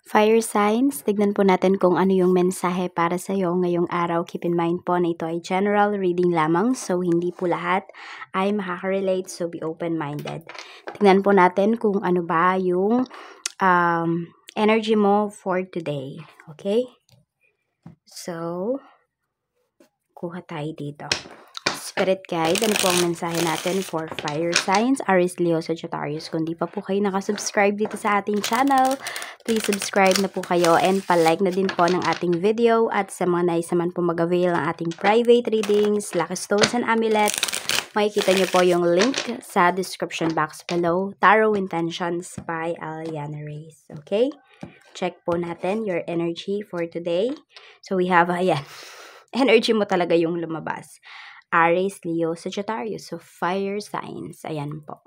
Fire signs, tignan po natin kung ano yung mensahe para sa iyo ngayong araw. Keep in mind po na ito ay general reading lamang, so hindi po lahat ay makaka-relate, so be open-minded. Tignan po natin kung ano ba yung energy mo for today. Okay? So, kuha tayo dito. Spirit guide, ano po ang mensahe natin for fire signs, Aries, Leo, Sagittarius. Kung di pa po kayo nakasubscribe dito sa ating channel, please subscribe na po kayo and palike na din po ng ating video. At sa mga nais naman po mag-avail ng ating private readings, lucky stones and amulet, makikita nyo po yung link sa description box below. Tarot Intentions by Aliana Reyes. Okay? Check po natin your energy for today. So we have, ayan, energy mo talaga yung lumabas. Aries, Leo, Sagittarius. So, fire signs. Ayan po.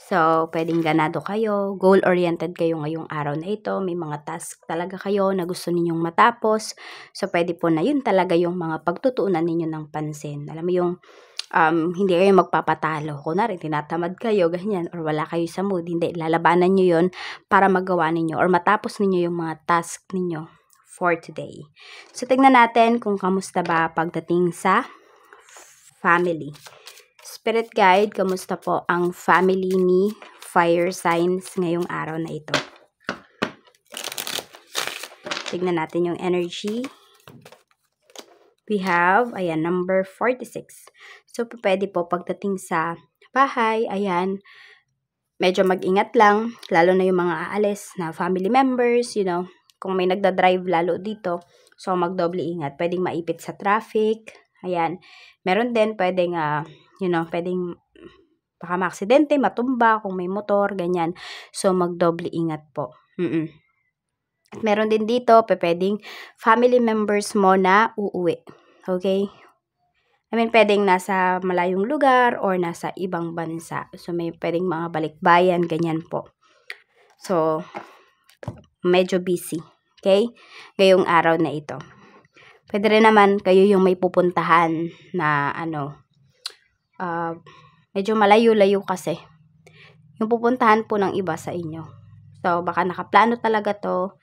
So, pwedeng ganado kayo. Goal-oriented kayo ngayong araw na ito. May mga task talaga kayo na gusto ninyong matapos. So, pwede po na yun talaga yung mga pagtutuunan ninyo ng pansin. Alam mo yung hindi kayo magpapatalo. Kunwari, tinatamad kayo, ganyan, or wala kayo sa mood. Hindi, lalabanan nyo yun para magawa ninyo or matapos ninyo yung mga task ninyo for today. So, tignan natin kung kamusta ba pagdating sa family. Spirit guide, kamusta po ang family ni fire signs ngayong araw na ito? Tignan natin yung energy. We have, ayan, number 46. So, pwede po pagdating sa bahay, ayan, medyo mag-ingat lang, lalo na yung mga aalis na family members, you know, kung may nagda-drive lalo dito, so magdoble ingat. Pwedeng maipit sa traffic, ayan. Meron din pwedeng, pwedeng baka maaksidente, matumba kung may motor, ganyan. So, magdoble ingat po. At meron din dito, pwedeng family members mo na uuwi. Okay? I mean, pwedeng nasa malayong lugar or nasa ibang bansa. So, may pwedeng mga balikbayan, ganyan po. So, medyo busy. Okay? Ngayong araw na ito. Pwede rin naman kayo yung may pupuntahan na medyo malayo-layo kasi. Yung pupuntahan po ng iba sa inyo. So, baka nakaplano talaga to.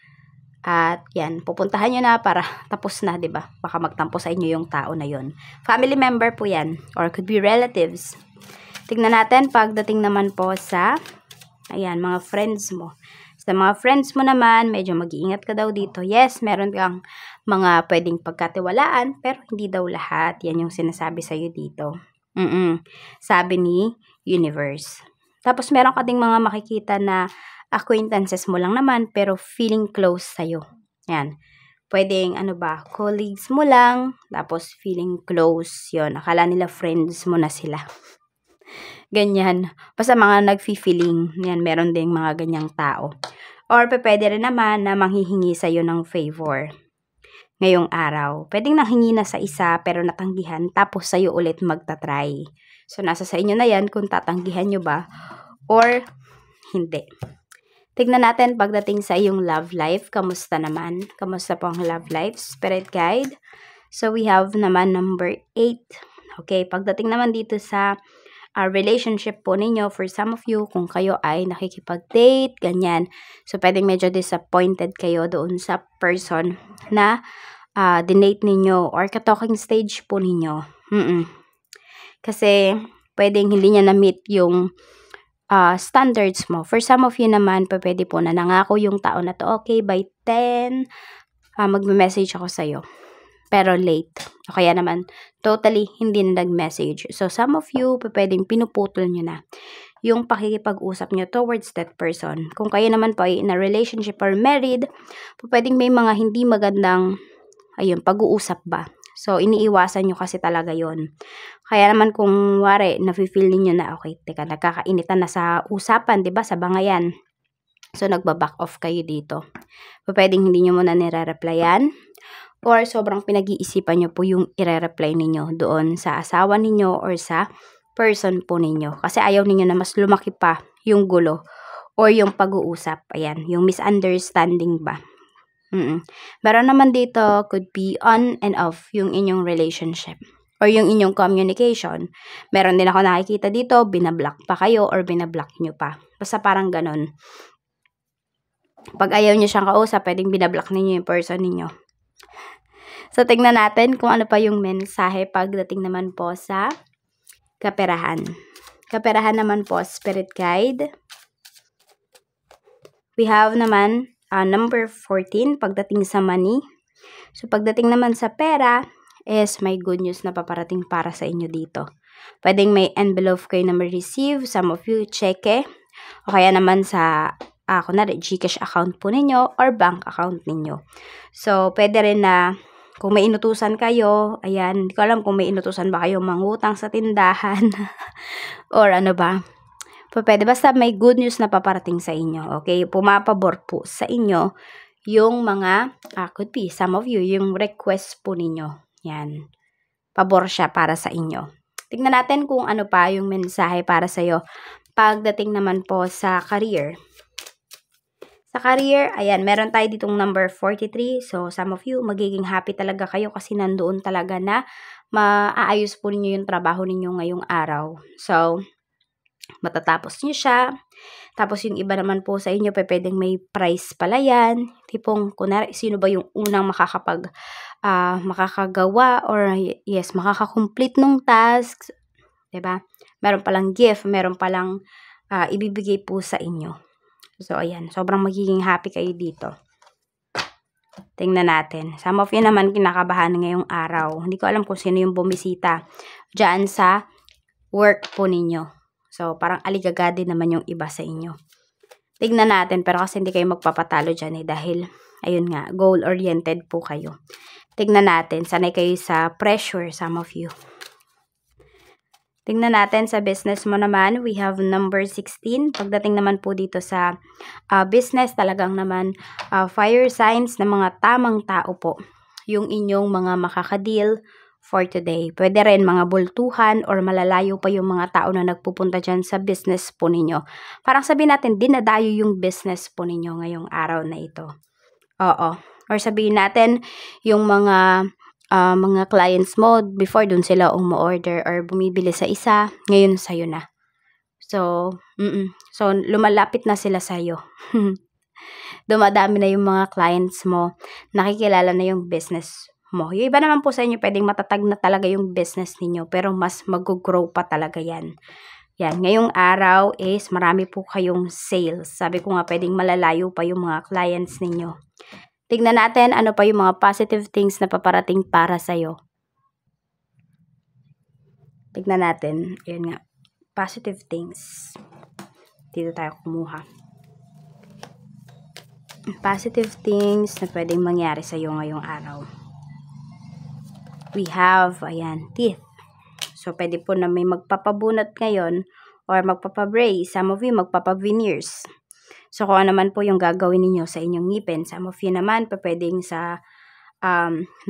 At yan, pupuntahan nyo na para tapos na, 'di ba? Baka magtampo sa inyo yung tao na yon. Family member po yan. Or could be relatives. Tignan natin pagdating naman po sa, ayan, mga friends mo. Sa mga friends mo naman, medyo mag-iingat ka daw dito. Yes, meron kang mga pwedeng pagkatiwalaan, pero hindi daw lahat. Yan yung sinasabi sa'yo dito. Sabi ni Universe. Tapos meron ka ding mga makikita na acquaintances mo lang naman, pero feeling close sa'yo. Yan. Pwedeng, colleagues mo lang, tapos feeling close. Yon, akala nila friends mo na sila. Ganyan. Basta mga nag-feeling. Yan, meron ding mga ganyang tao. Or pwede rin naman na manghihingi sa'yo ng favor ngayong araw. Pwedeng nanghingi na sa isa pero natanggihan tapos sa'yo ulit magta-try. So, nasa sa inyo na yan kung tatanggihan nyo ba or hindi. Tignan natin pagdating sa iyong love life. Kamusta naman? Kamusta po ang love life? Spirit guide. So, we have naman number 8. Okay, pagdating naman dito sa relationship po ninyo, for some of you, kung kayo ay nakikipag-date, ganyan. So, pwedeng medyo disappointed kayo doon sa person na dinate ninyo or ka-talking stage po ninyo. Kasi, pwedeng hindi niya na-meet yung standards mo. For some of you naman, pwede po na nangako yung tao na to, okay, by 10, magme-message ako sa'yo. Pero late. O kaya naman, totally hindi na nag-message. So, some of you, pwedeng pinuputol nyo na yung pakikipag-usap nyo towards that person. Kung kayo naman po ay in a relationship or married, pwedeng may mga hindi magandang, pag-uusap ba. So, iniiwasan nyo kasi talaga yon. Kaya naman kung wari, nafe-feel ninyo na, okay, teka, nagkakainitan na sa usapan, 'di ba, sa bangayan. So, nagba-back off kayo dito. Pwedeng hindi nyo muna nire-replyan. Or sobrang pinag-iisipan nyo po yung i-reply ninyo doon sa asawa ninyo or sa person po ninyo. Kasi ayaw ninyo na mas lumaki pa yung gulo or yung pag-uusap. Ayan, yung misunderstanding ba. Pero naman dito, could be on and off yung inyong relationship or yung inyong communication. Meron din ako nakikita dito, binablock pa kayo or binablock nyo pa. Basta parang ganun. Pag ayaw nyo siyang kausap, pwedeng binablock ninyo yung person ninyo. So, tingnan natin kung ano pa yung mensahe pagdating naman po sa kaperahan. Kaperahan naman po, spirit guide. We have naman number 14 pagdating sa money. So, pagdating naman sa pera is may good news na paparating para sa inyo dito. Pwedeng may envelope kayo na ma-receive, some of you, cheque, o kaya naman sa kunwari, GCash account po ninyo or bank account ninyo. So, pwede rin na kung may inutusan kayo, ayan, hindi ko alam kung may inutusan ba kayo mangutang sa tindahan or ano ba. Pwede, basta may good news na paparating sa inyo, okay? Pumapabor po sa inyo yung mga, could be, some of you, yung request po ninyo. Yan. Pabor siya para sa inyo. Tingnan natin kung ano pa yung mensahe para sa iyo pagdating naman po sa career. Sa career, ayan, meron tayo ditong number 43. So, some of you, magiging happy talaga kayo kasi nandoon talaga na maaayos po ninyo yung trabaho ninyo ngayong araw. So, matatapos nyo siya. Tapos, yung iba naman po sa inyo, pwedeng may prize pala yan. Tipong, kunwari, sino ba yung unang makakagawa or, yes, makakakomplete nung tasks. Diba? Meron palang gift, meron palang ibibigay po sa inyo. So, ayan. Sobrang magiging happy kayo dito. Tingnan natin. Some of you naman kinakabahan ngayong araw. Hindi ko alam kung sino yung bumisita dyan sa work po ninyo. So, parang aligagadi naman yung iba sa inyo. Tingnan natin. Pero kasi hindi kayo magpapatalo dyan dahil, ayun nga, goal-oriented po kayo. Tingnan natin. Sanay kayo sa pressure, some of you. Tingnan natin sa business mo naman, we have number 16. Pagdating naman po dito sa business, talagang naman fire signs na mga tamang tao po. Yung inyong mga makakadeal for today. Pwede rin mga bultuhan or malalayo pa yung mga tao na nagpupunta dyan sa business po ninyo. Parang sabihin natin, dinadayo yung business po ninyo ngayong araw na ito. Oo. Or sabihin natin, yung mga clients mo, before dun sila umu-order or bumibili sa isa, ngayon sa'yo na. So, so lumalapit na sila sa'yo. Dumadami na yung mga clients mo, nakikilala na yung business mo. Yung iba naman po sa inyo, pwedeng matatag na talaga yung business ninyo, pero mas mag-grow pa talaga yan. Yan, ngayong araw is marami po kayong sales. Sabi ko nga, pwedeng malalayo pa yung mga clients ninyo. Tignan natin ano pa yung mga positive things na paparating para sa'yo. Tignan natin. Ayan nga. Positive things. Dito tayo kumuha. Positive things na pwedeng mangyari sa'yo ngayong araw. We have, ayan, teeth. So, pwede po na may magpapabunot ngayon or magpapabrace. Some of you magpapaveneers. So, kung ano naman po yung gagawin ninyo sa inyong ngipin. Some of you naman, pwedeng sa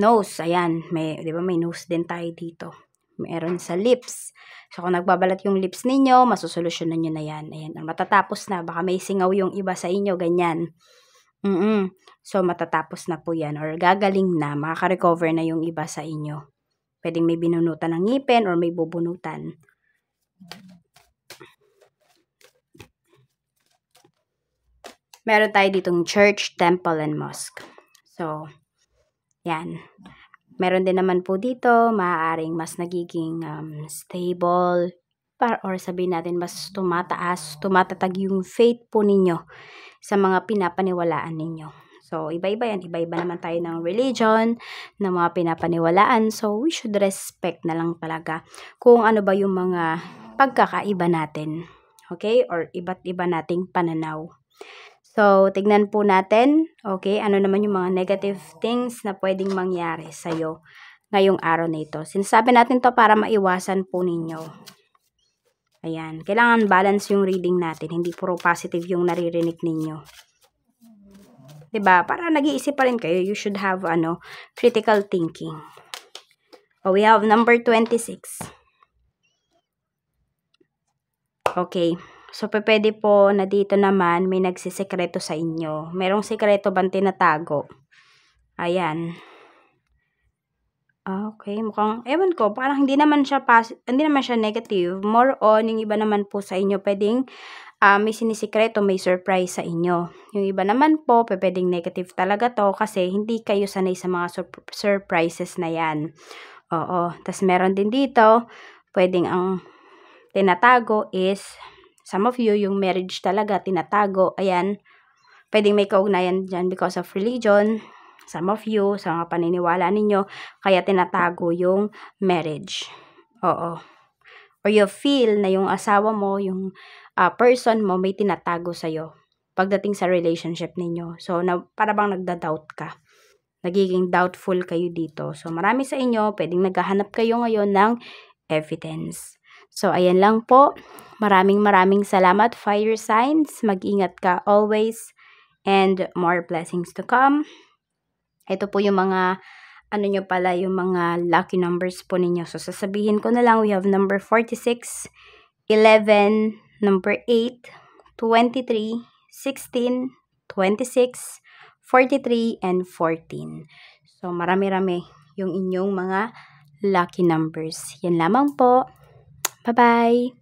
nose. Ayan, di ba may nose din tayo dito. Meron sa lips. So, kung nagbabalat yung lips ninyo, masusolusyonan nyo na yan. Ayan, matatapos na. Baka may singaw yung iba sa inyo, ganyan. So, matatapos na po yan. Or gagaling na, makaka-recover na yung iba sa inyo. Pwedeng may binunutan ng ngipin or may bubunutan. Meron tayo ditong church, temple, and mosque. So, yan. Meron din naman po dito, maaaring mas nagiging stable, or sabihin natin mas tumatatag yung faith po ninyo sa mga pinapaniwalaan ninyo. So, iba-iba yan. Iba-iba naman tayo ng religion, ng mga pinapaniwalaan. So, we should respect na lang talaga kung ano ba yung mga pagkakaiba natin. Okay? Or iba't iba nating pananaw. So, tignan po natin, okay, ano naman yung mga negative things na pwedeng mangyari sa'yo ngayong araw na ito. Sinasabi natin to para maiwasan po ninyo. Ayan, kailangan balance yung reading natin, hindi puro positive yung naririnig ninyo. Diba? Para nag-iisip pa rin kayo, you should have, critical thinking. Oh, we have number 26. Okay. So, pwede po na dito naman may nagsisekreto sa inyo. Merong sekreto bang tinatago? Ayan. Okay, mukhang, ewan ko, parang hindi naman siya negative. More on, yung iba naman po sa inyo, pwedeng may sinisikreto, may surprise sa inyo. Yung iba naman po, pwedeng negative talaga to kasi hindi kayo sanay sa mga surprises na yan. Oo. Tas meron din dito, pwedeng ang tinatago is, some of you, yung marriage talaga, tinatago. Ayan. Pwedeng may kaugnayan dyan because of religion. Some of you, sa mga paniniwala ninyo, kaya tinatago yung marriage. Oo. Or you feel na yung asawa mo, yung person mo, may tinatago sa'yo pagdating sa relationship ninyo. So, para bang nagda-doubt ka. Nagiging doubtful kayo dito. So, marami sa inyo, pwedeng naghahanap kayo ngayon ng evidence. So, ayan lang po. Maraming salamat, fire signs. Mag-ingat ka always. And more blessings to come. Ito po yung mga yung mga lucky numbers po ninyo. So, sasabihin ko na lang, we have number 46, 11, number 8, 23, 16, 26, 43, and 14. So, marami-rami yung inyong mga lucky numbers. Yan lamang po. Bye-bye!